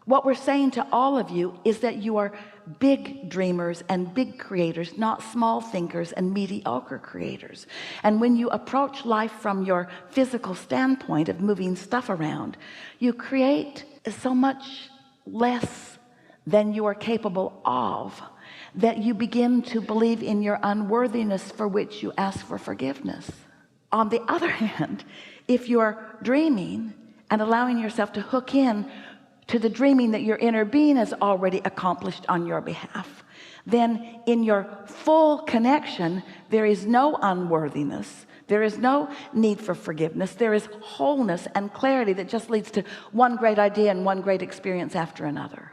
What we're saying to all of you is that you are big dreamers and big creators, not small thinkers and mediocre creators. And when you approach life from your physical standpoint of moving stuff around, you create so much less than you are capable of, that you begin to believe in your unworthiness, for which you ask for forgiveness. On the other hand, if you're dreaming and allowing yourself to hook in to the dreaming that your inner being has already accomplished on your behalf, then in your full connection, there is no unworthiness, there is no need for forgiveness, there is wholeness and clarity that just leads to one great idea and one great experience after another.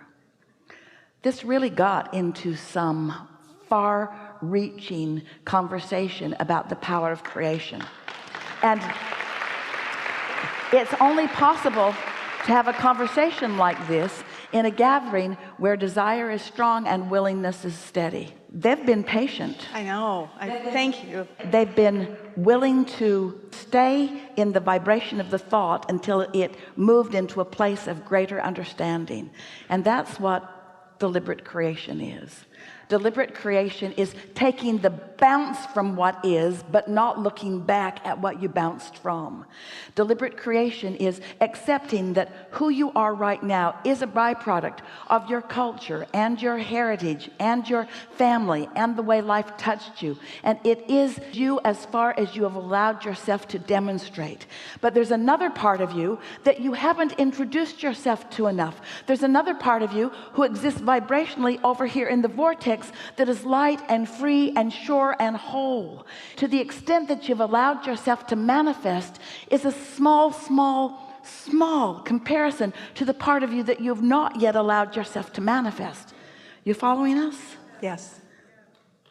This really got into some far-reaching conversation about the power of creation, and it's only possible to have a conversation like this in a gathering where desire is strong and willingness is steady. They've been patient. I know. Thank you. They've been willing to stay in the vibration of the thought until it moved into a place of greater understanding. And that's what deliberate creation is. Deliberate creation is taking the bounce from what is, but not looking back at what you bounced from. Deliberate creation is accepting that who you are right now is a byproduct of your culture and your heritage and your family and the way life touched you. And it is you as far as you have allowed yourself to demonstrate. But there's another part of you that you haven't introduced yourself to enough. There's another part of you who exists vibrationally over here in the vortex that is light and free and sure and whole. To the extent that you've allowed yourself to manifest is a small comparison to the part of you that you've not yet allowed yourself to manifest. You following us? Yes.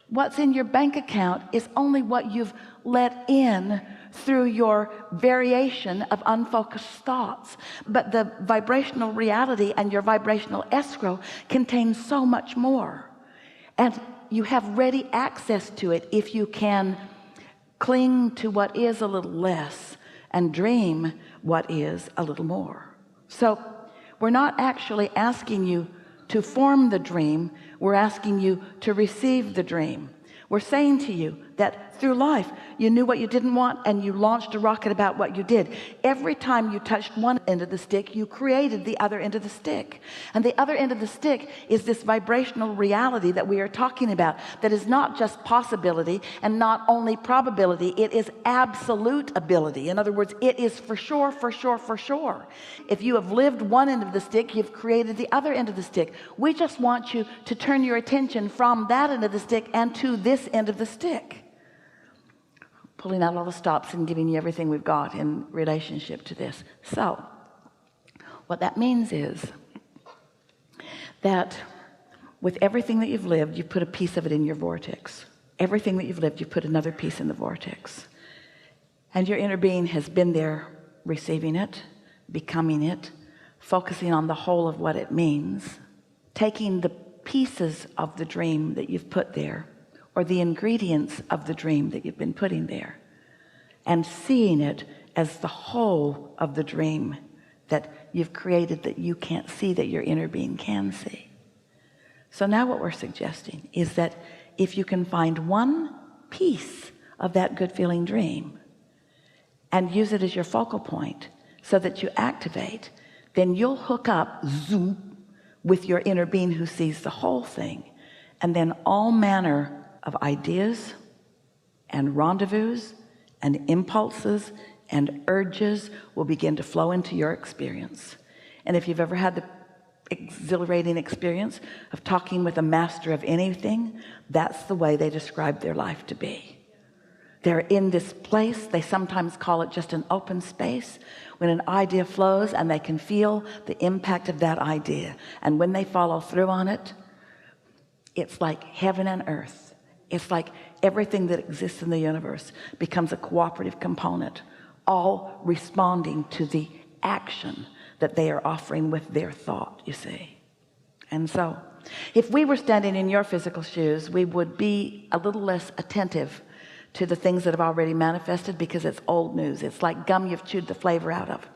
What's in your bank account is only what you've let in through your variation of unfocused thoughts. But the vibrational reality and your vibrational escrow contains so much more. And you have ready access to it if you can cling to what is a little less and dream what is a little more. So we're not actually asking you to form the dream, we're asking you to receive the dream. We're saying to you that through life you knew what you didn't want and you launched a rocket about what you did. Every time you touched one end of the stick, you created the other end of the stick. And the other end of the stick is this vibrational reality that we are talking about, that is not just possibility and not only probability, it is absolute ability. In other words, it is for sure, for sure, for sure. If you have lived one end of the stick, you've created the other end of the stick. We just want you to turn your attention from that end of the stick and to this end of the stick, pulling out all the stops and giving you everything we've got in relationship to this. So what that means is that with everything that you've lived, you put a piece of it in your vortex. Everything that you've lived, you put another piece in the vortex, and your inner being has been there receiving it, becoming it, focusing on the whole of what it means, taking the pieces of the dream that you've put there, or the ingredients of the dream that you've been putting there, and seeing it as the whole of the dream that you've created, that you can't see, that your inner being can see. So now what we're suggesting is that if you can find one piece of that good feeling dream and use it as your focal point so that you activate, then you'll hook up, zoom, with your inner being who sees the whole thing, and then all manner of ideas and rendezvous and impulses and urges will begin to flow into your experience. And if you've ever had the exhilarating experience of talking with a master of anything, that's the way they describe their life to be. They're in this place, they sometimes call it just an open space, when an idea flows and they can feel the impact of that idea, and when they follow through on it, it's like heaven and earth. It's like everything that exists in the universe becomes a cooperative component, all responding to the action that they are offering with their thought, you see. And so if we were standing in your physical shoes, we would be a little less attentive to the things that have already manifested, because it's old news. It's like gum you've chewed the flavor out of.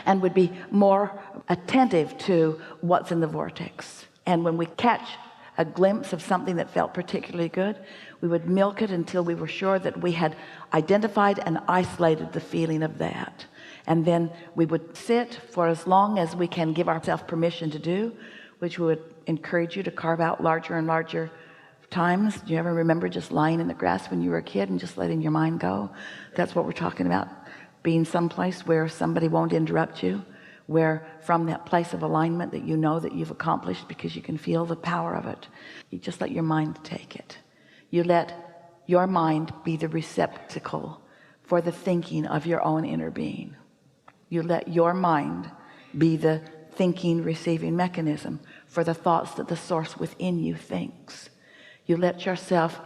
and would be more attentive to what's in the vortex. And when we catch a glimpse of something that felt particularly good, we would milk it until we were sure that we had identified and isolated the feeling of that. And then we would sit for as long as we can give ourselves permission to do, which we would encourage you to carve out larger and larger times. Do you ever remember just lying in the grass when you were a kid and just letting your mind go? That's what we're talking about, being someplace where somebody won't interrupt you, where from that place of alignment that you know that you've accomplished because you can feel the power of it, you just let your mind take it. You let your mind be the receptacle for the thinking of your own inner being. You let your mind be the thinking receiving mechanism for the thoughts that the source within you thinks. You let yourself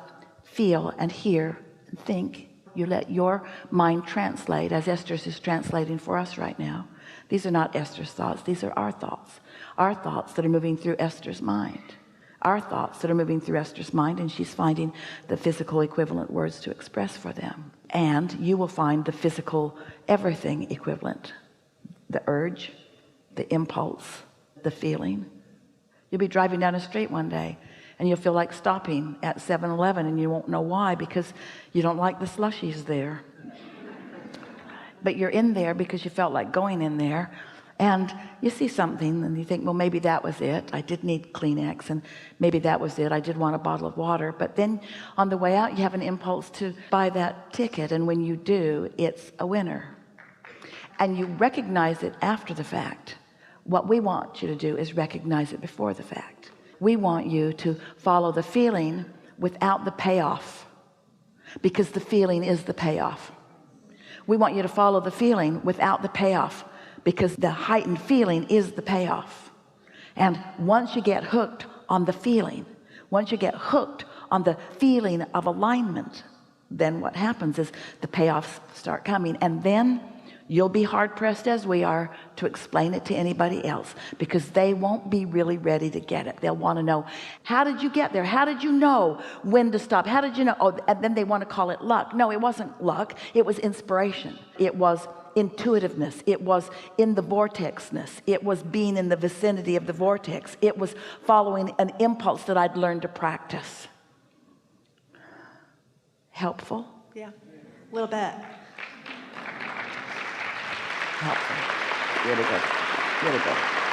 feel and hear and think. You let your mind translate, as Esther's is translating for us right now. These are not Esther's thoughts. These are our thoughts that are moving through Esther's mind, our thoughts that are moving through Esther's mind, and she's finding the physical equivalent words to express for them. And you will find the physical everything equivalent, the urge, the impulse, the feeling. You'll be driving down a street one day and you'll feel like stopping at 7-Eleven, and you won't know why, because you don't like the slushies there. But you're in there because you felt like going in there, and you see something and you think, well, maybe that was it. I did need Kleenex, and maybe that was it. I did want a bottle of water. But then on the way out, you have an impulse to buy that ticket, and when you do, it's a winner. And you recognize it after the fact. What we want you to do is recognize it before the fact. We want you to follow the feeling without the payoff, because the feeling is the payoff. We want you to follow the feeling without the payoff, because the heightened feeling is the payoff. And once you get hooked on the feeling, once you get hooked on the feeling of alignment, then what happens is the payoffs start coming, and then you'll be hard-pressed, as we are, to explain it to anybody else, because they won't be really ready to get it. They'll want to know, how did you get there? How did you know when to stop? How did you know? Oh, and then they want to call it luck. No, it wasn't luck. It was inspiration. It was intuitiveness. It was in the vortexness. It was being in the vicinity of the vortex. It was following an impulse that I'd learned to practice. Helpful? Yeah, a little bit. Helpful. Really good. Really good.